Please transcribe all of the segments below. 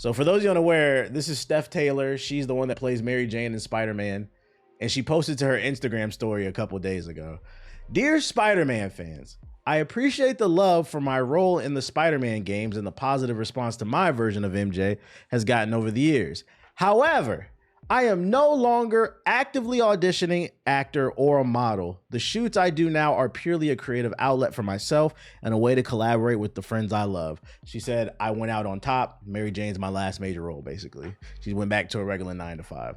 So for those of you unaware, this is Steph Taylor. She's the one that plays Mary Jane in Spider-Man. And she posted to her Instagram story a couple days ago. Dear Spider-Man fans, I appreciate the love for my role in the Spider-Man games and the positive response to my version of MJ has gotten over the years. However, I am no longer actively auditioning actor or a model. The shoots I do now are purely a creative outlet for myself and a way to collaborate with the friends I love. She said, I went out on top. Mary Jane's my last major role, basically. She went back to a regular 9 to 5.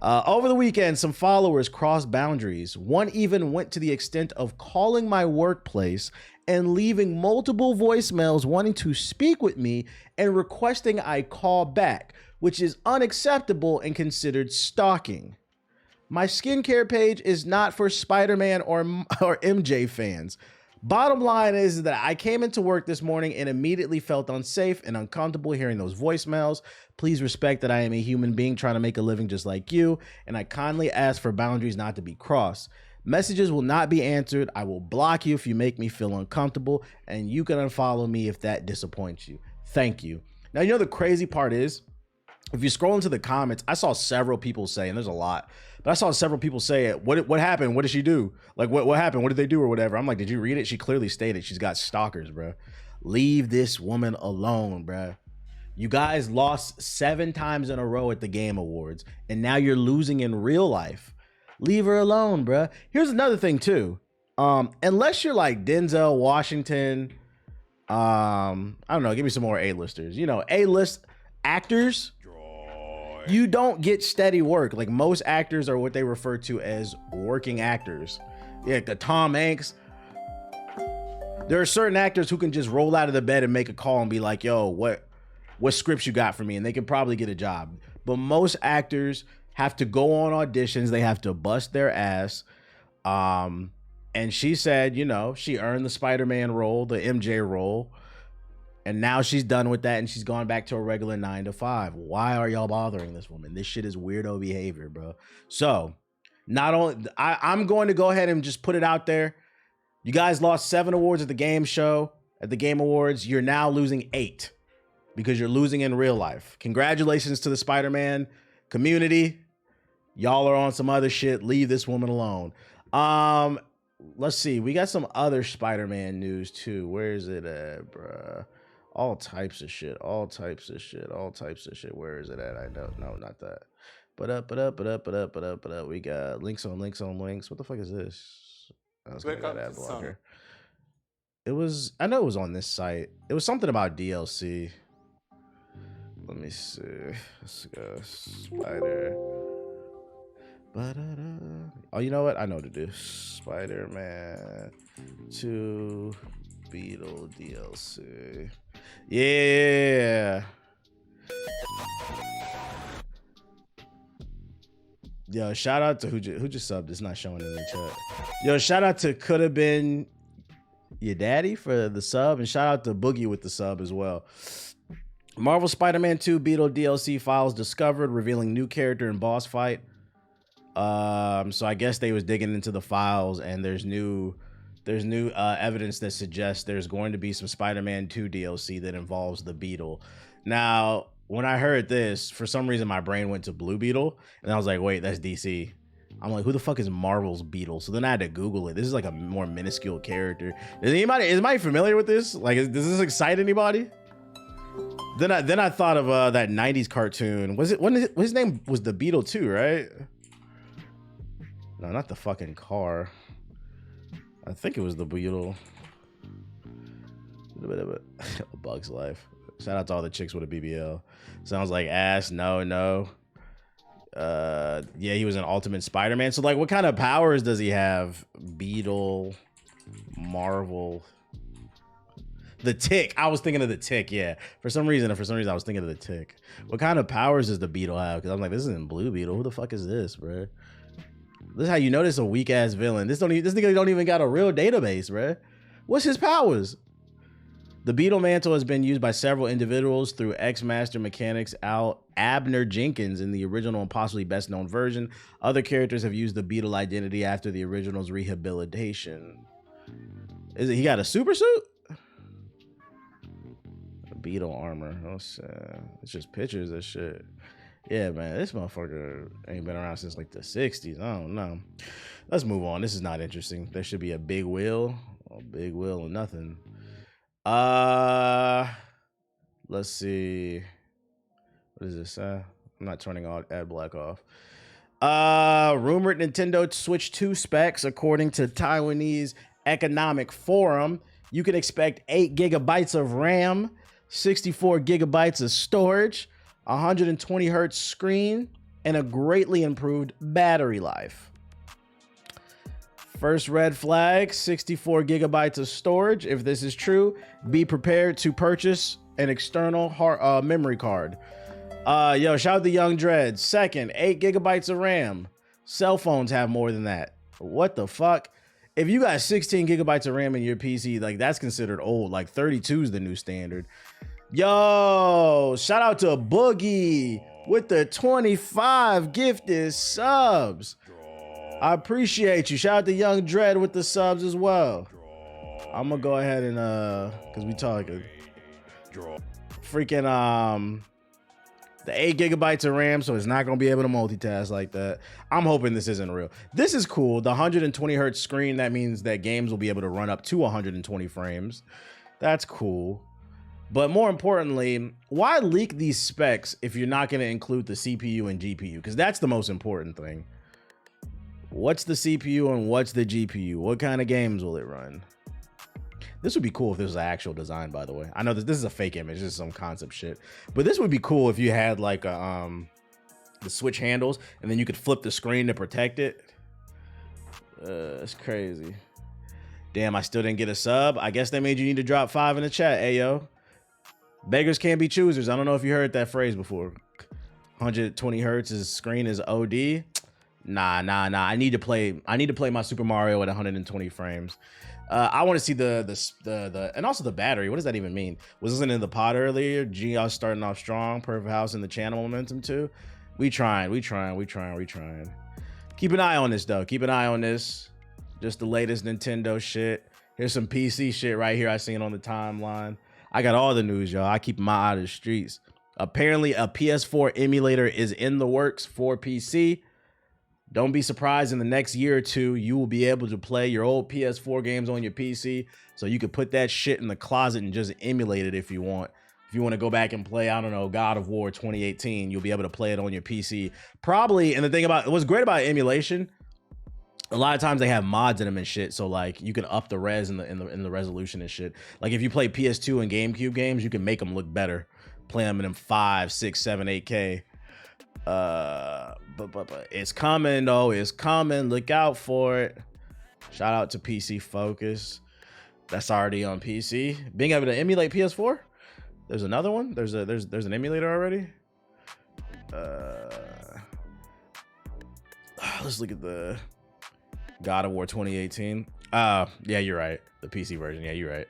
Over the weekend, some followers crossed boundaries. One even went to the extent of calling my workplace and leaving multiple voicemails wanting to speak with me and requesting I call back, which is unacceptable and considered stalking. My skincare page is not for Spider-Man or MJ fans. Bottom line is that I came into work this morning and immediately felt unsafe and uncomfortable hearing those voicemails. Please respect that I am a human being trying to make a living just like you, and I kindly ask for boundaries not to be crossed. Messages will not be answered. I will block you if you make me feel uncomfortable, and you can unfollow me if that disappoints you. Thank you. Now, you know the crazy part is, if you scroll into the comments, I saw several people say, and there's a lot, but I saw several people say, what happened? What did she do? Like, what happened? What did they do or whatever? I'm like, did you read it? She clearly stated she's got stalkers, bro. Leave this woman alone, bro. You guys lost 7 times in a row at the Game Awards, and now you're losing in real life. Leave her alone, bro. Here's another thing, too. Unless you're like Denzel Washington, I don't know, give me some more A-listers. You know, A-list actors, you don't get steady work. Like, most actors are what they refer to as working actors. Yeah, the Tom Hanks. There are certain actors who can just roll out of the bed and make a call and be like, yo, what scripts you got for me? And they can probably get a job. But most actors have to go on auditions. They have to bust their ass. And she said, you know, she earned the Spider-Man role, the MJ role. And now she's done with that and she's gone back to a regular 9 to 5. Why are y'all bothering this woman? This shit is weirdo behavior, bro. So not only, I'm going to go ahead and just put it out there. You guys lost 7 awards at the game show, at the Game Awards. You're now losing 8 because you're losing in real life. Congratulations to the Spider-Man community. Y'all are on some other shit. Leave this woman alone. Let's see. We got some other Spider-Man news too. Where is it at, bruh? All types of shit. All types of shit. All types of shit. Where is it at? I don't know. Not that. But up. We got links on links on links. What the fuck is this? I was gonna get ad blocker. It was. I know it was on this site. It was something about DLC. Let me see. Let's go. Spider. Oh, you know what? I know what to do. Spider-Man 2 Beetle DLC. Yeah. Yo, shout out to who just subbed. It's not showing in the chat. Yo, shout out to could have been your daddy for the sub, and shout out to Boogie with the sub as well. Marvel Spider-Man 2 Beetle DLC files discovered, revealing new character and boss fight. So I guess they was digging into the files, and there's new evidence that suggests there's going to be some Spider-Man 2 DLC that involves the Beetle. Now, when I heard this, for some reason my brain went to Blue Beetle, and I was like, wait, that's DC. I'm like, who the fuck is Marvel's Beetle? So then I had to Google it. This is like a more minuscule character. Is anybody familiar with this? Like, does this excite anybody? Then I thought of that 90s cartoon. His name was the Beetle too, right? No, not the fucking car. I think it was the Beetle. A bit of a Bug's Life. Shout out to all the chicks with a BBL. Sounds like ass. No. Yeah, he was an Ultimate Spider-Man. So like, what kind of powers does he have? Beetle, Marvel, the Tick. I was thinking of the Tick. Yeah, for some reason I was thinking of the Tick. What kind of powers does the Beetle have? Because I'm like, this isn't Blue Beetle. Who the fuck is this, bro? This is how you know this is a weak ass villain. This nigga don't even got a real database, bro. What's his powers? The Beetle mantle has been used by several individuals through X-Master Mechanics Abner Jenkins in the original and possibly best known version. Other characters have used the Beetle identity after the original's rehabilitation. He got a super suit? beetle armor. It's just pictures of shit. Yeah, man, this motherfucker ain't been around since like the 60s. I don't know. Let's move on. This is not interesting. There should be a big wheel. A big wheel or nothing. Let's see. What is this? I'm not turning ad block off. Rumored Nintendo Switch 2 specs, according to Taiwanese Economic Forum. You can expect 8 gigabytes of RAM, 64 gigabytes of storage, 120 hertz screen, and a greatly improved battery life. First red flag, 64 gigabytes of storage. If this is true, be prepared to purchase an external memory card. Shout out to Young Dread. Second, 8 gigabytes of RAM. Cell phones have more than that. What the fuck? If you got 16 gigabytes of RAM in your PC, like that's considered old. Like 32 is the new standard. Yo, shout out to Boogie with the 25 gifted subs. I appreciate you. Shout out to Young Dread with the subs as well. I'm gonna go ahead and cause we talking freaking the 8 gigabytes of RAM, so it's not gonna be able to multitask like that. I'm hoping this isn't real. This is cool. The 120 hertz screen, that means that games will be able to run up to 120 frames. That's cool. But more importantly, why leak these specs if you're not gonna include the CPU and GPU? Because that's the most important thing. What's the CPU and what's the GPU? What kind of games will it run? This would be cool if this was an actual design, by the way. I know this is a fake image, this is some concept shit. But this would be cool if you had like a, the Switch handles and then you could flip the screen to protect it. It's crazy. Damn, I still didn't get a sub. I guess that made you need to drop 5 in the chat, ayo. Beggars can't be choosers. I don't know if you heard that phrase before. 120 hertz screen is OD. Nah. I need to play my Super Mario at 120 frames. I want to see the and also the battery. What does that even mean? Was this in the pod earlier? Geos starting off strong. Perfect House in the channel momentum too. We trying. Keep an eye on this though. Keep an eye on this. Just the latest Nintendo shit. Here's some PC shit right here I seen on the timeline. I got all the news, y'all. I keep my eye on the streets. Apparently a PS4 emulator is in the works for PC. Don't be surprised in the next year or two, you will be able to play your old PS4 games on your PC. So you could put that shit in the closet and just emulate it if you want. If you want to go back and play, I don't know, God of War 2018, you'll be able to play it on your PC. Probably, and the thing about, what's great about emulation, a lot of times they have mods in them and shit. So like you can up the res in the resolution and shit. Like if you play PS2 and GameCube games, you can make them look better. Play them in them 5, 6, 7, 8K. But it's coming though. It's coming. Look out for it. Shout out to PC Focus. That's already on PC. Being able to emulate PS4. There's another one. There's an emulator already. Let's look at the God of War 2018. Yeah, you're right. The PC version. Yeah, you're right.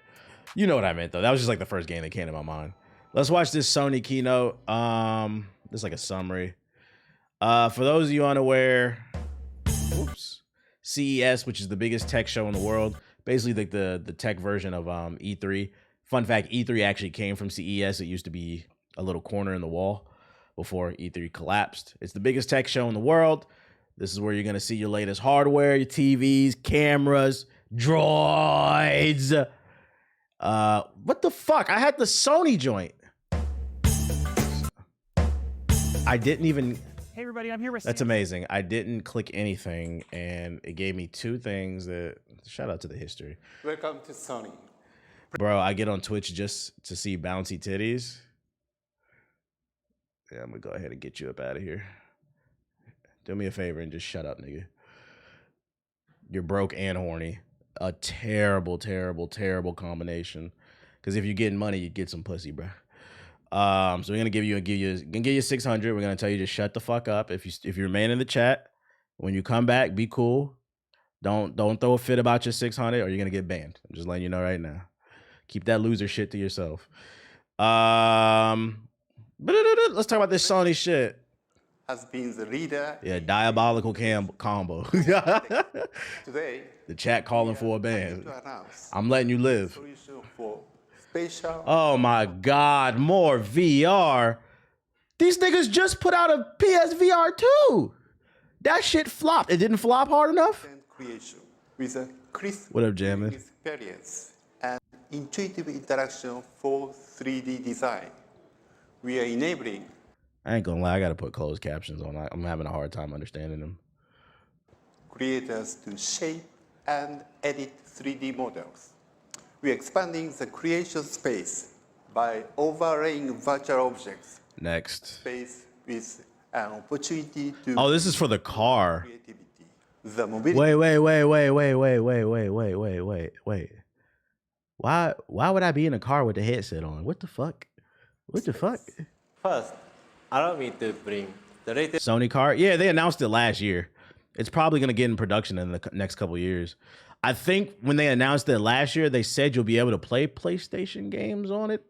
You know what I meant though. That was just like the first game that came to my mind. Let's watch this Sony keynote. This is like a summary. For those of you unaware, CES, which is the biggest tech show in the world, basically like the tech version of E3. Fun fact, E3 actually came from CES. It used to be a little corner in the wall before E3 collapsed. It's the biggest tech show in the world. This is where you're gonna see your latest hardware, your TVs, cameras, droids. What the fuck? I had the Sony joint. I didn't even... Hey everybody, I'm here with That's amazing. I didn't click anything and it gave me 2 things that... Shout out to the history. Welcome to Sony. Bro, I get on Twitch just to see bouncy titties. Yeah, I'm gonna go ahead and get you up out of here. Do me a favor and just shut up, nigga. You're broke and horny. A terrible, terrible, terrible combination. Because if you're getting money, you get some pussy, bro. So we're gonna give you 600. We're gonna tell you to shut the fuck up. If you remain in the chat, when you come back, be cool. Don't throw a fit about your 600 or you're gonna get banned. I'm just letting you know right now. Keep that loser shit to yourself. Let's talk about this Sony shit. Has been the leader. Yeah, diabolical combo. Today, the chat calling for a ban. I'm letting you live. solution for spatial. Oh my God, more VR. These niggas just put out a PSVR 2. That shit flopped. It didn't flop hard enough? Creation with a crisp What up, Jammin? experience and intuitive interaction for 3D design. We are enabling I ain't gonna lie, I gotta put closed captions on. I'm having a hard time understanding them. creators to shape and edit 3D models. We are expanding the creation space by overlaying virtual objects. Next. Space with an opportunity to Oh, this is for the car. creativity. The mobility Wait. Why would I be in a car with the headset on? What the fuck? What the fuck? First, allow me to bring the latest Sony car? Yeah, they announced it last year. It's probably gonna get in production in the next couple years. I think when they announced it last year, they said you'll be able to play PlayStation games on it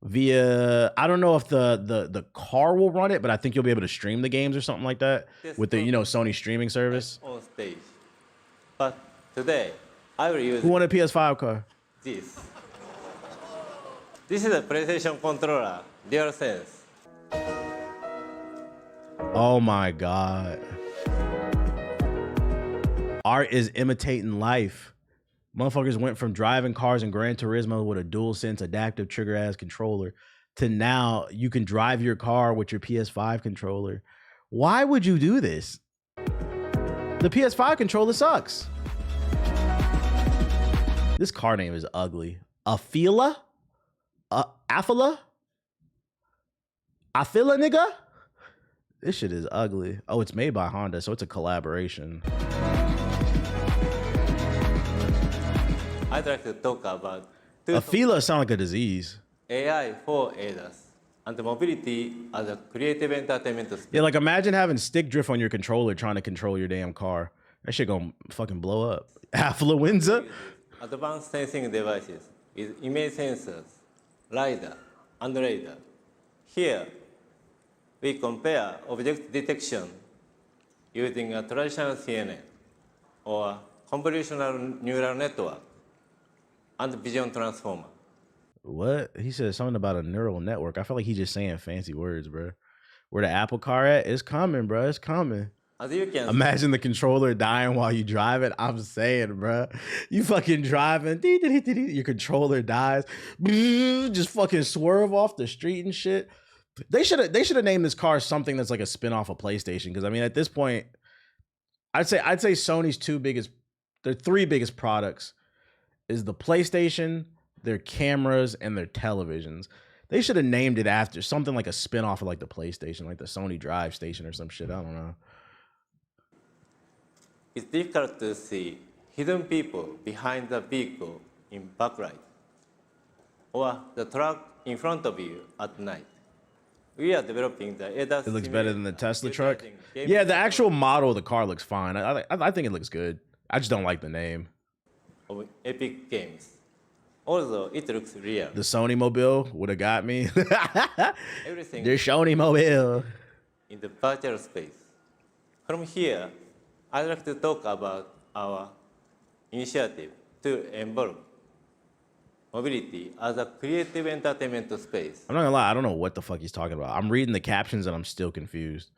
via. I don't know if the car will run it, but I think you'll be able to stream the games or something like that with the Sony streaming service. on stage. But today, I will use Who won a PS5 car? this. This is a PlayStation controller, DualSense. Oh my God. Art is imitating life. Motherfuckers went from driving cars in Gran Turismo with a DualSense adaptive trigger ass controller to now you can drive your car with your PS5 controller. Why would you do this? The PS5 controller sucks. This car name is ugly. Afila? Afila? Afila, nigga? This shit is ugly. Oh, it's made by Honda, so it's a collaboration. I'd like to talk about Afila sound like a disease. AI for ADAS and mobility as a creative entertainment space. Yeah, like imagine having stick drift on your controller trying to control your damn car. That shit gonna fucking blow up. Affluenza? Advanced sensing devices with image sensors, LiDAR, and radar. Here, we compare object detection using a traditional CNN or convolutional neural network and vision transformer. What? He said something about a neural network. I feel like he's just saying fancy words, bro. Where the Apple car at? It's coming, bro. It's coming. As you can Imagine the controller dying while you drive it. I'm saying, bro. You fucking driving. Your controller dies. Just fucking swerve off the street and shit. They should have named this car something that's like a spin-off of PlayStation. Because I mean, at this point, I'd say Sony's their three biggest products is the PlayStation, their cameras, and their televisions. They should have named it after something like a spin-off of like the PlayStation, like the Sony Drive Station or some shit. I don't know. it's difficult to see hidden people behind the vehicle in backlight or the truck in front of you at night. We are developing the ADAS. It looks better than the Tesla truck. utilizing game Yeah, the actual model of the car looks fine. I think it looks good. I just don't like the name. of Epic Games. Although it looks real. The Sony Mobile would have got me. Everything The Sony Mobile. in the virtual space. From here, I'd like to talk about our initiative to involve mobility as a creative entertainment space. I'm not gonna lie, I don't know what the fuck he's talking about. I'm reading the captions and I'm still confused.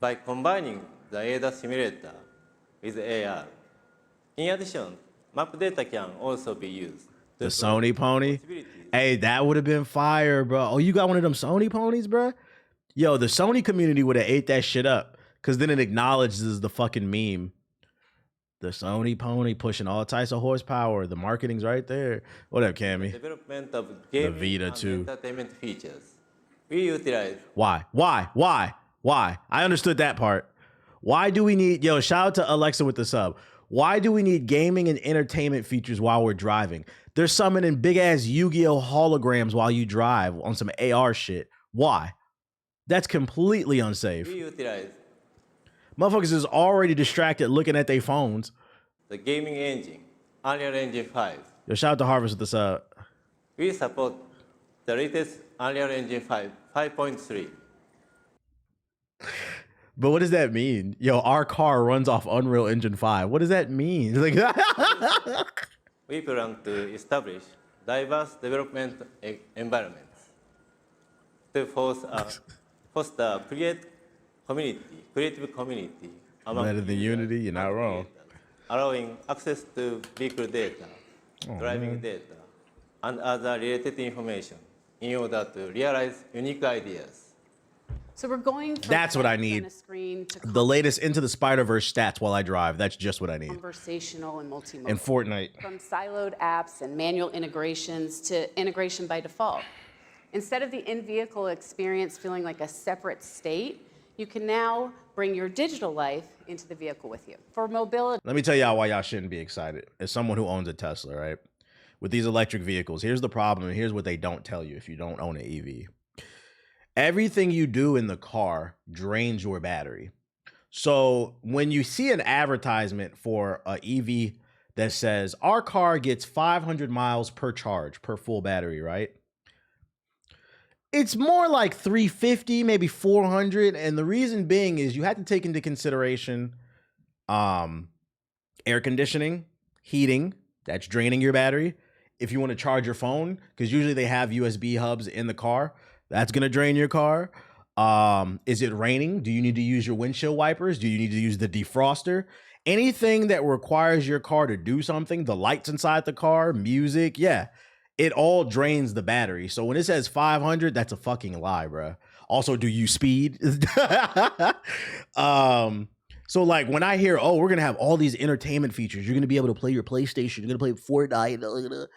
By combining the ADAS simulator with AR. In addition, map data can also be used. The Sony pony. Hey, that would have been fire, bro. Oh, you got one of them Sony ponies, bro? Yo, the Sony community would have ate that shit up. Cause then it acknowledges the fucking meme. The Sony pony pushing all types of horsepower. The marketing's right there. What up, Cammy? Development of gaming Vita and too. entertainment features. We utilize Why? I understood that part. Why do we need, yo, shout out to Alexa with the sub. Why do we need gaming and entertainment features while we're driving? They're summoning big ass Yu-Gi-Oh holograms while you drive on some AR shit. Why? That's completely unsafe. we utilize Motherfuckers is already distracted looking at their phones. the gaming engine, Unreal Engine 5. Yo, shout out to Harvest with the sub. We support the latest Unreal Engine 5.3. But what does that mean? Yo, our car runs off Unreal Engine 5. What does that mean? Like, we plan to establish diverse development environments to foster creative community among Better than users Unity, you're not and wrong. creators, allowing access to vehicle data, driving data, and other related information in order to realize unique ideas. So we're going from That's what I text on need. a screen to The latest Into the Spider-Verse stats while I drive. That's just what I need. conversational and multimodal. And Fortnite. From siloed apps and manual integrations to integration by default. Instead of the in-vehicle experience feeling like a separate state, you can now bring your digital life into the vehicle with you. For mobility, Let me tell y'all why y'all shouldn't be excited. As someone who owns a Tesla, right? With these electric vehicles, here's the problem, and here's what they don't tell you if you don't own an EV. Everything you do in the car drains your battery. So when you see an advertisement for an EV that says, our car gets 500 miles per charge, per full battery, right? It's more like 350, maybe 400. And the reason being is you have to take into consideration air conditioning, heating, that's draining your battery. If you want to charge your phone, because usually they have USB hubs in the car, that's going to drain your car. Is it raining? Do you need to use your windshield wipers? Do you need to use the defroster? Anything that requires your car to do something, the lights inside the car, music, yeah, it all drains the battery. So when it says 500, that's a fucking lie, bro. Also, do you speed? So like when I hear, oh, we're going to have all these entertainment features, you're going to be able to play your PlayStation, you're going to play Fortnite,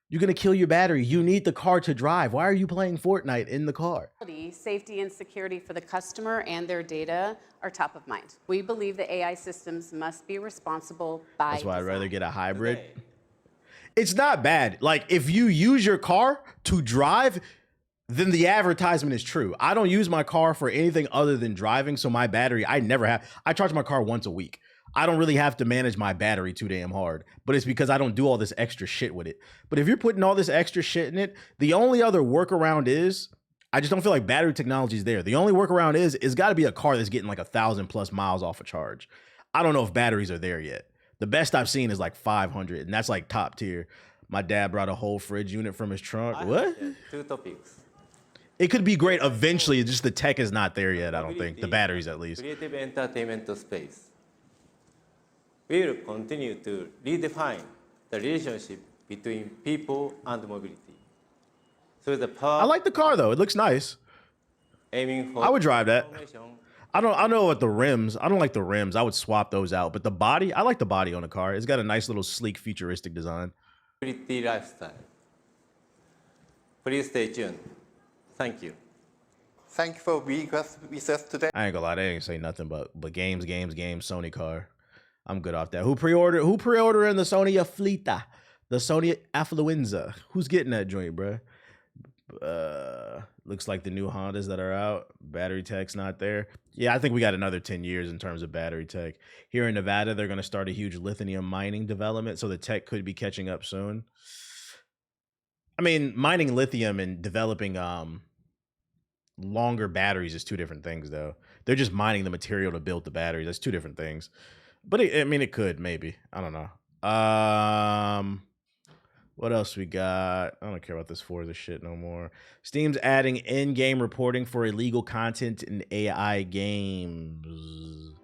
you're going to kill your battery. You need the car to drive. Why are you playing Fortnite in the car? safety and security for the customer and their data are top of mind. We believe the AI systems must be responsible by That's why I'd design. rather get a hybrid. It's not bad. Like if you use your car to drive, then the advertisement is true. I don't use my car for anything other than driving. So my battery, I charge my car once a week. I don't really have to manage my battery too damn hard, but it's because I don't do all this extra shit with it. But if you're putting all this extra shit in it, the only other workaround is, I just don't feel like battery technology is there. The only workaround is, it's got to be a car that's getting like 1,000+ miles off a charge. I don't know if batteries are there yet. The best I've seen is like 500, and that's like top tier. My dad brought a whole fridge unit from his trunk. What? Two topics. It could be great eventually, just the tech is not there yet, I don't think. The batteries at least. Creative entertainment space. We will continue to redefine the relationship between people and mobility. So the power I like the car though, it looks nice. aiming for I would drive that. transformation, I don't know what the rims, I don't like the rims. I would swap those out, but the body, I like the body on the car. It's got a nice little sleek futuristic design. mobility lifestyle. Please stay tuned. Thank you. Thank you for being with us today. I ain't gonna lie, they ain't say nothing but games, Sony car. I'm good off that. Who pre-ordering the Sony Afflita? The Sony Affluenza. Who's getting that joint, bruh? Looks like the new Hondas that are out. Battery tech's not there. Yeah, I think we got another 10 years in terms of battery tech. Here in Nevada, they're going to start a huge lithium mining development, so the tech could be catching up soon. I mean, mining lithium and developing longer batteries is two different things, though. They're just mining the material to build the batteries. That's two different things. But it could, maybe. I don't know. What else we got? I don't care about this Forza shit no more. Steam's adding in-game reporting for illegal content in AI games.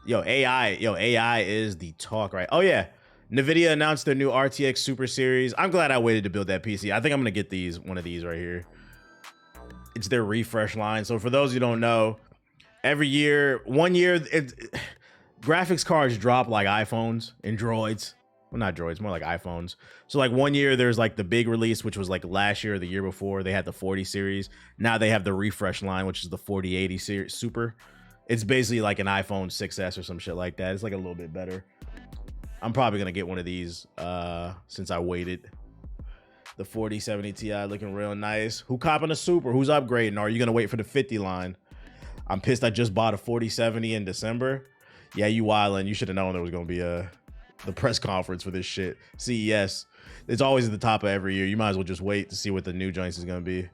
AI is the talk, right? Oh yeah, Nvidia announced their new RTX Super series. I'm glad I waited to build that PC. I think I'm gonna get one of these right here. It's their refresh line. So for those who don't know, every year, graphics cards drop like iPhones and droids. Well, not droids, more like iPhones. So like one year there's like the big release, which was like last year or the year before. They had the 40 series. Now they have the refresh line, which is the 4080 series Super. It's basically like an iPhone 6S or some shit like that. It's like a little bit better. I'm probably gonna get one of these since I waited. The 4070 Ti looking real nice. Who copping a Super? Who's upgrading? Or are you gonna wait for the 50 line? I'm pissed I just bought a 4070 in December. Yeah, you wildin'. You should have known there was gonna be the press conference for this shit. CES. It's always at the top of every year. You might as well just wait to see what the new joints is gonna be.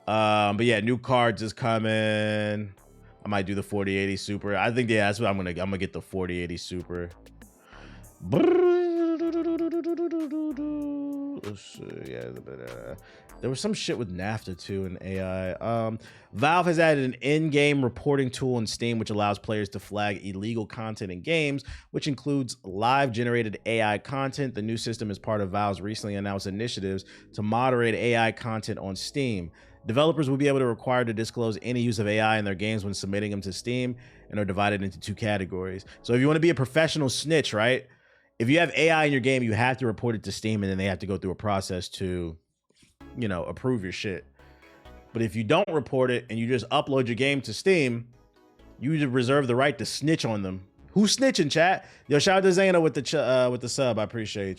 But yeah, new cards is coming. I might do the 4080 Super. I think, yeah, that's what I'm gonna get the 4080 Super. Brrr. Yeah, there was some shit with NAFTA too and AI. Valve has added an in-game reporting tool in Steam, which allows players to flag illegal content in games, which includes live-generated AI content. The new system is part of Valve's recently announced initiatives to moderate AI content on Steam. Developers will be able to require to disclose any use of AI in their games when submitting them to Steam, and are divided into 2 categories. So if you want to be a professional snitch, right? If you have AI in your game, you have to report it to Steam, and then they have to go through a process to, you know, approve your shit. But if you don't report it and you just upload your game to Steam, you reserve the right to snitch on them. Who's snitching, chat? Yo, shout out to Zayna with the sub. I appreciate you.